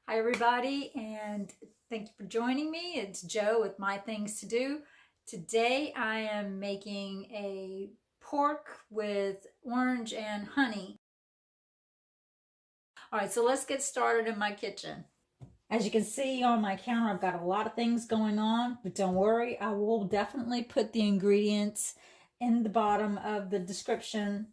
Hi everybody, and thank you for joining me. It's Jo with My Things to Do. Today I am making a pork with orange and honey. Alright, so let's get started in my kitchen. As you can see on my counter, I've got a lot of things going on, but don't worry, I will definitely put the ingredients in the bottom of the description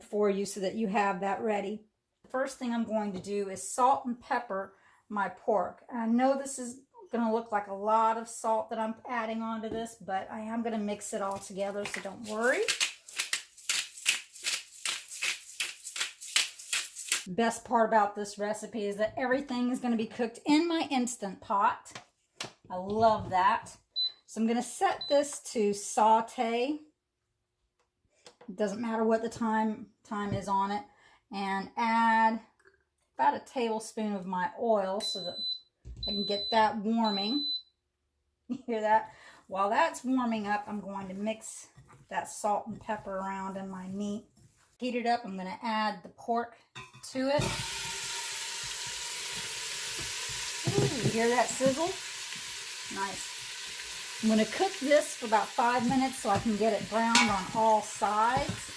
for you so that you have that ready. The first thing I'm going to do is salt and pepper my pork. I know this is going to look like a lot of salt that I'm adding onto this, but I am going to mix it all together, so don't worry. The best part about this recipe is that everything is going to be cooked in my Instant Pot. I love that. So I'm going to set this to saute. It doesn't matter what the time is on it. And add about a tablespoon of my oil so that I can get that warming. You hear that? While that's warming up, I'm going to mix that salt and pepper around in my meat. Heat it up. I'm going to add the pork to it. Ooh, you hear that sizzle? Nice. I'm going to cook this for about 5 minutes so I can get it browned on all sides.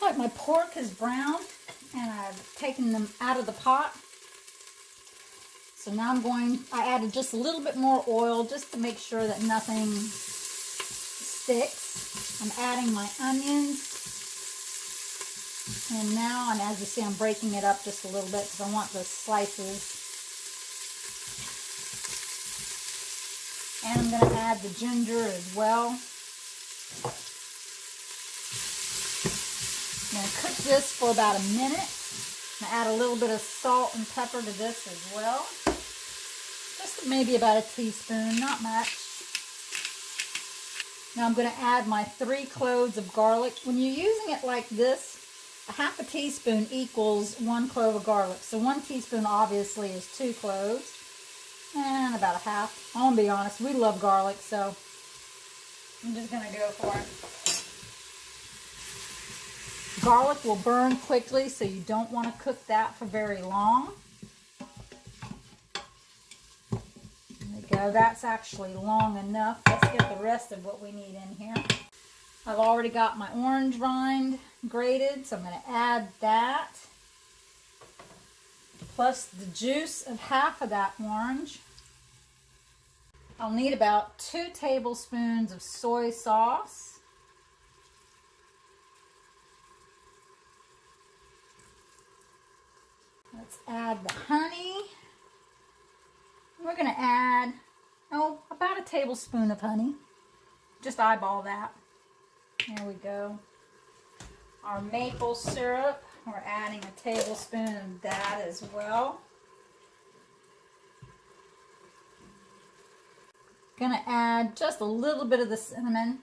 All right, my pork is browned and I've taken them out of the pot. So now I added just a little bit more oil just to make sure that nothing sticks. I'm adding my onions. And now, and as you see, I'm breaking it up just a little bit because I want the slices. And I'm going to add the ginger as well. I'm going to cook this for about a minute. I'm going to add a little bit of salt and pepper to this as well. Just maybe about a teaspoon, not much. Now I'm going to add my 3 cloves of garlic. When you're using it like this, a half a teaspoon equals 1 clove of garlic. So 1 teaspoon obviously is 2 cloves. And about a half. I'm going to be honest, we love garlic, so I'm just going to go for it. Garlic will burn quickly, so you don't want to cook that for very long. There we go. That's actually long enough. Let's get the rest of what we need in here. I've already got my orange rind grated, so I'm going to add that. Plus the juice of half of that orange. I'll need about 2 tablespoons of soy sauce. Let's add the honey. We're going to add, about a tablespoon of honey. Just eyeball that. There we go. Our maple syrup. We're adding a tablespoon of that as well. Gonna add just a little bit of the cinnamon,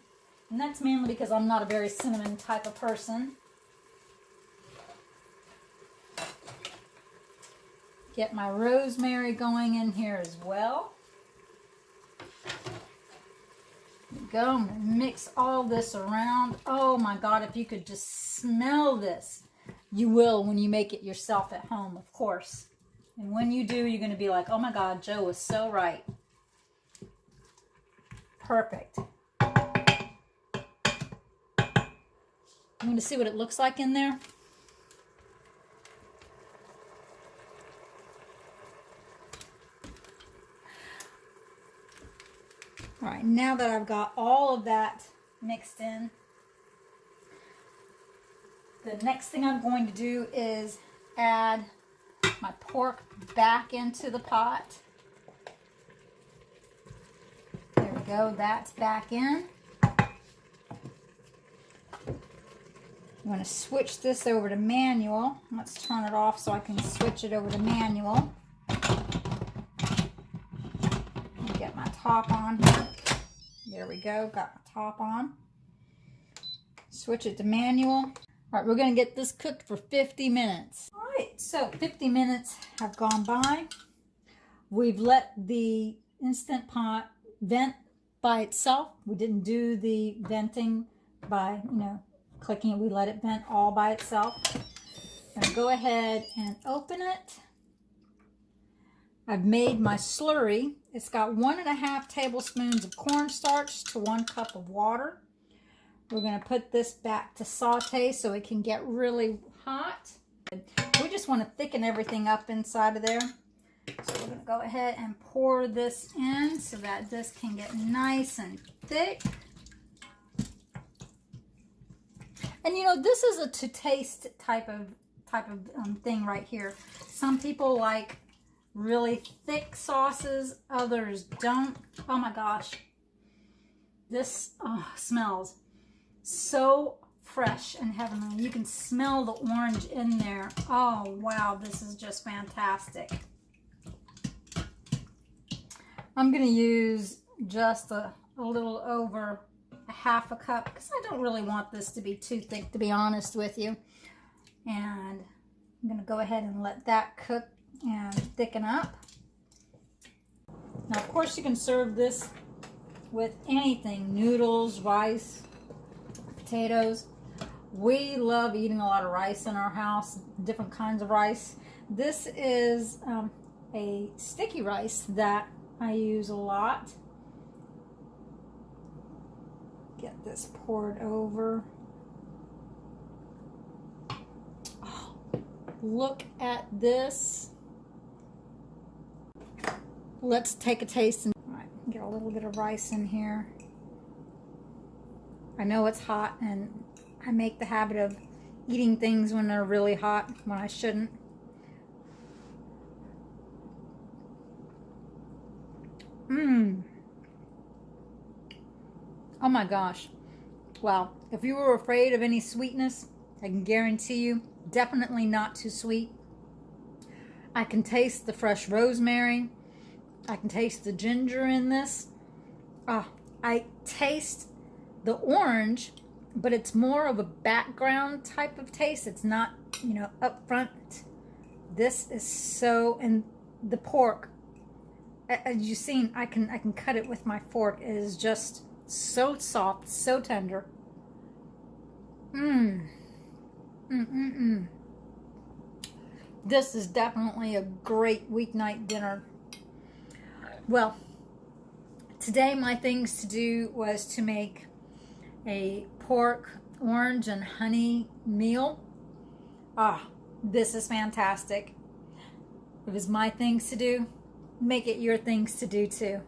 and that's mainly because I'm not a very cinnamon type of person. Get my rosemary going in here as well. There we go. I'm gonna mix all this around. Oh my God, if you could just smell this. You will when you make it yourself at home, of course. And when you do, you're going to be like, oh my God, Jo was so right. Perfect. I'm going to see what it looks like in there. All right, now that I've got all of that mixed in, the next thing I'm going to do is add my pork back into the pot. There we go, that's back in. I'm going to switch this over to manual. Let's turn it off so I can switch it over to manual. Get my top on here. There we go, got my top on. Switch it to manual. All right, we're going to get this cooked for 50 minutes. All right, so 50 minutes have gone by. We've let the Instant Pot vent by itself. We didn't do the venting by, clicking it. We let it vent all by itself. gonna go ahead and open it. I've made my slurry. It's got 1.5 tablespoons of cornstarch to 1 cup of water. We're gonna put this back to saute so it can get really hot. We just want to thicken everything up inside of there. So we're gonna go ahead and pour this in so that this can get nice and thick. And you know, this is a to taste type of thing right here. Some people like really thick sauces, others don't. Oh my gosh, this smells so fresh and heavenly. You can smell the orange in there. Oh wow, this is just fantastic. I'm gonna use just a little over 1/2 cup because I don't really want this to be too thick, to be honest with you. And I'm gonna go ahead and let that cook and thicken up. Now of course you can serve this with anything, noodles, rice, potatoes. We love eating a lot of rice in our house, different kinds of rice. This is a sticky rice that I use a lot. Get this poured over. Oh, look at this. Let's take a taste. And all right, get a little bit of rice in here. I know it's hot, and I make the habit of eating things when they're really hot when I shouldn't. Oh my gosh. Wow. If you were afraid of any sweetness, I can guarantee you, definitely not too sweet. I can taste the fresh rosemary. I can taste the ginger in this. I taste the orange, but it's more of a background type of taste. It's not, you know, up front. This is so, and the pork, as you've seen, I can cut it with my fork. It is just so soft, so tender. This is definitely a great weeknight dinner. Well, today my things to do was to make a pork, orange, and honey meal. This is fantastic. It was my things to do. Make it your things to do too.